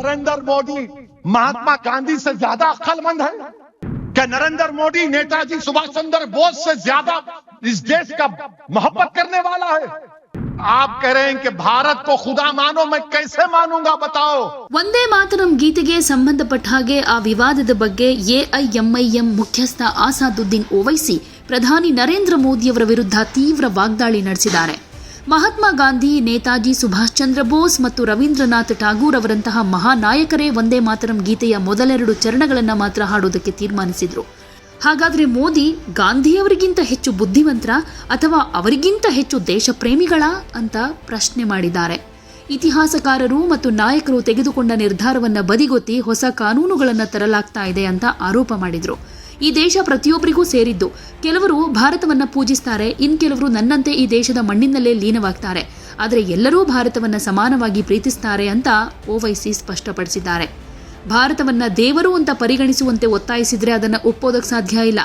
नरेंद्र मोदी महात्मा गांधी से ज्यादा अक्लमंद है? क्या नरेंद्र मोदी नेताजी सुभाष चंद्र बोस से ज्यादा इस देश का मोहब्बत करने वाला है? आप कह रहे हैं कि भारत को खुदा मानो, मैं कैसे मानूंगा बताओ? ವಂದೇ ಮಾತರಂ ಗೀತೆಗೆ ಸಂಬಂಧಪಟ್ಟ ಹಾಗೆ ಆ ವಿವಾದದ ಬಗ್ಗೆ ಎಐಎಂಐಎಂ ಮುಖ್ಯಸ್ಥ ಆಸಾದುದ್ದೀನ್ ಓವೈಸಿ ಪ್ರಧಾನಿ ನರೇಂದ್ರ ಮೋದಿಯವರ ವಿರುದ್ಧ ತೀವ್ರ ವಾಗ್ದಾಳಿ ನಡೆಸಿದ್ದಾರೆ. ಮಹಾತ್ಮ ಗಾಂಧಿ, ನೇತಾಜಿ ಸುಭಾಷ್ ಚಂದ್ರ ಬೋಸ್ ಮತ್ತು ರವೀಂದ್ರನಾಥ್ ಠಾಗೂರ್ ಅವರಂತಹ ಮಹಾನಾಯಕರೇ ವಂದೇ ಮಾತರಂ ಗೀತೆಯ ಮೊದಲೆರಡು ಚರಣಗಳನ್ನು ಮಾತ್ರ ಹಾಡೋದಕ್ಕೆ ತೀರ್ಮಾನಿಸಿದ್ರು. ಹಾಗಾದ್ರೆ ಮೋದಿ ಗಾಂಧಿಯವರಿಗಿಂತ ಹೆಚ್ಚು ಬುದ್ಧಿವಂತರ ಅಥವಾ ಅವರಿಗಿಂತ ಹೆಚ್ಚು ದೇಶಪ್ರೇಮಿಗಳ ಅಂತ ಪ್ರಶ್ನೆ ಮಾಡಿದ್ದಾರೆ. ಇತಿಹಾಸಕಾರರು ಮತ್ತು ನಾಯಕರು ತೆಗೆದುಕೊಂಡ ನಿರ್ಧಾರವನ್ನು ಬದಿಗೊತ್ತಿ ಹೊಸ ಕಾನೂನುಗಳನ್ನು ತರಲಾಗ್ತಾ ಇದೆ ಅಂತ ಆರೋಪ ಮಾಡಿದ್ರು. ಈ ದೇಶ ಪ್ರತಿಯೊಬ್ಬರಿಗೂ ಸೇರಿದ್ದು. ಕೆಲವರು ಭಾರತವನ್ನ ಪೂಜಿಸ್ತಾರೆ, ಇನ್ ಕೆಲವರು ನನ್ನಂತೆ ಈ ದೇಶದ ಮಣ್ಣಿನಲ್ಲೇ ಲೀನವಾಗ್ತಾರೆ. ಆದರೆ ಎಲ್ಲರೂ ಭಾರತವನ್ನ ಸಮಾನವಾಗಿ ಪ್ರೀತಿಸ್ತಾರೆ ಅಂತ ಓವೈಸಿ ಸ್ಪಷ್ಟಪಡಿಸಿದ್ದಾರೆ. ಭಾರತವನ್ನ ದೇವರು ಅಂತ ಪರಿಗಣಿಸುವಂತೆ ಒತ್ತಾಯಿಸಿದ್ರೆ ಅದನ್ನು ಒಪ್ಪೋದಕ್ಕೆ ಸಾಧ್ಯ ಇಲ್ಲ.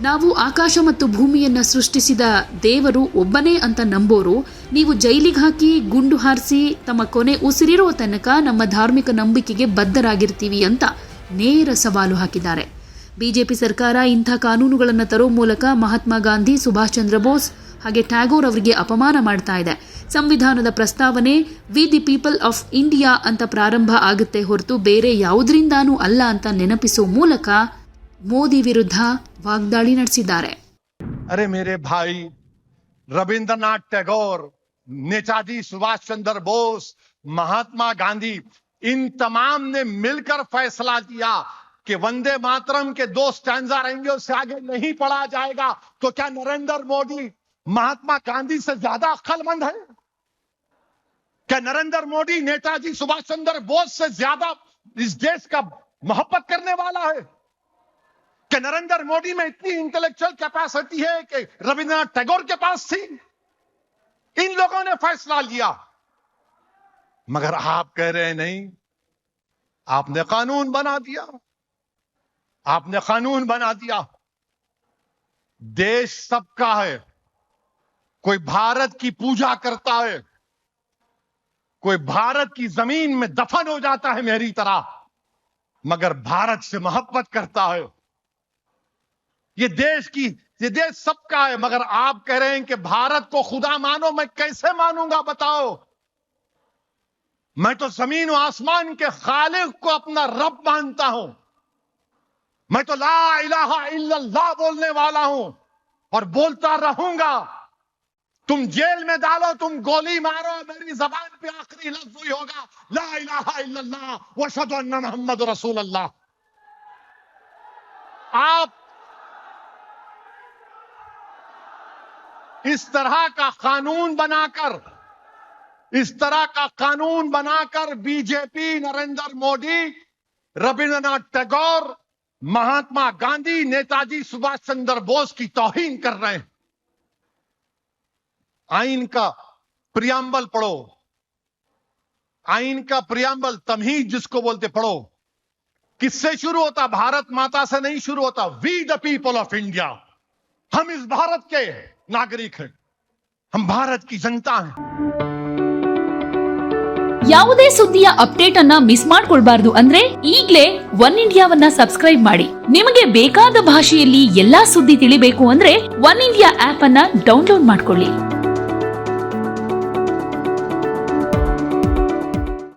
ನಾವು ಆಕಾಶ ಮತ್ತು ಭೂಮಿಯನ್ನ ಸೃಷ್ಟಿಸಿದ ದೇವರು ಒಬ್ಬನೇ ಅಂತ ನಂಬೋರು ನೀವು ಜೈಲಿಗೆ ಹಾಕಿ ಗುಂಡು ಹಾರಿಸಿ ತಮ್ಮ ಕೊನೆ ಉಸಿರಿರೋ ತನಕ ನಮ್ಮ ಧಾರ್ಮಿಕ ನಂಬಿಕೆಗೆ ಬದ್ಧರಾಗಿರ್ತೀವಿ ಅಂತ ನೇರ ಸವಾಲು ಹಾಕಿದ್ದಾರೆ. ಬಿಜೆಪಿ ಸರ್ಕಾರ ಇಂಥ ಕಾನೂನುಗಳನ್ನು ತರೋ ಮೂಲಕ ಮಹಾತ್ಮ ಗಾಂಧಿ, ಸುಭಾಷ್ ಚಂದ್ರ ಬೋಸ್ ಹಾಗೆ ಟ್ಯಾಗೋರ್ ಅವರಿಗೆ ಅಪಮಾನ ಮಾಡ್ತಾ ಇದೆ. ಸಂವಿಧಾನದ ಪ್ರಸ್ತಾವನೆ V the people of India ಅಂತ ಪ್ರಾರಂಭ ಆಗುತ್ತೆ ಹೊರತು ಬೇರೆ ಯಾವುದರಿಂದಾನೂ ಅಲ್ಲ ಅಂತ ನೆನಪಿಸುವ ಮೂಲಕ ಮೋದಿ ವಿರುದ್ಧ ವಾಗ್ದಾಳಿ ನಡೆಸಿದ್ದಾರೆ. अरे मेरे भाई, रविंद्रनाथ टैगोर, नेताजी सुभाष चंद्र बोस, महात्मा गांधी, इन तमाम ने मिलकर फैसला किया कि वंदे मातरम के 2 स्टैंजा रहेंगे, उससे आगे नहीं पढ़ा जाएगा. तो क्या नरेंद्र मोदी महात्मा गांधी से ज्यादा अक्लमंद है? क्या नरेंद्र मोदी नेताजी सुभाष चंद्र बोस से ज्यादा इस देश का मोहब्बत करने वाला है? क्या नरेंद्र मोदी में इतनी इंटेलेक्चुअल कैपेसिटी है कि रविंद्रनाथ टैगोर के पास थी? इन लोगों ने फैसला लिया. मगर आप कह रहे हैं नहीं, आपने कानून बना दिया. आपने कानून बना दिया. देश सबका है. कोई भारत की पूजा करता है, कोई भारत की जमीन में दफन हो जाता है मेरी तरह, मगर भारत से मोहब्बत करता है. ये देश सबका है. मगर आप कह रहे हैं कि भारत को खुदा मानो, मैं कैसे मानूंगा बताओ? मैं तो जमीन और आसमान के खालिक को अपना रब मानता हूं. मैं तो ला इलाहा इल्लल्लाह बोलने वाला हूं और बोलता रहूंगा. तुम जेल में डालो, तुम गोली मारो, मेरी जबान पे आखिरी लफ्ज वही होगा, ला इलाहा इल्लल्लाह व अशहदु अन्ना मुहम्मद रसूलुल्लाह. आप इस तरह का कानून बनाकर बीजेपी, नरेंद्र मोदी, रविंद्रनाथ टैगोर, महात्मा गांधी, नेताजी सुभाष चंद्र बोस की तौहीन कर रहे हैं. आइन का प्रियम्बल पढ़ो. आइन का प्रियम्बल, तमहीद जिसको बोलते, पढ़ो. किससे शुरू होता? भारत माता से नहीं शुरू होता. We the people of India. हम इस भारत के नागरिक हैं. हम भारत की जनता हैं. ಯಾವುದೇ ಸುದ್ದಿಯ ಅಪ್ಡೇಟ್ ಅನ್ನ ಮಿಸ್ ಮಾಡ್ಕೊಳ್ಬಾರ್ದು ಅಂದ್ರೆ ಈಗಲೇ ಒನ್ ಇಂಡಿಯಾವನ್ನ ಸಬ್ಸ್ಕ್ರೈಬ್ ಮಾಡಿ. ನಿಮಗೆ ಬೇಕಾದ ಭಾಷೆಯಲ್ಲಿ ಎಲ್ಲಾ ಸುದ್ದಿ ತಿಳಿಬೇಕು ಅಂದ್ರೆ ಒನ್ ಇಂಡಿಯಾ ಆಪ್ ಅನ್ನ ಡೌನ್ಲೋಡ್ ಮಾಡ್ಕೊಳ್ಳಿ.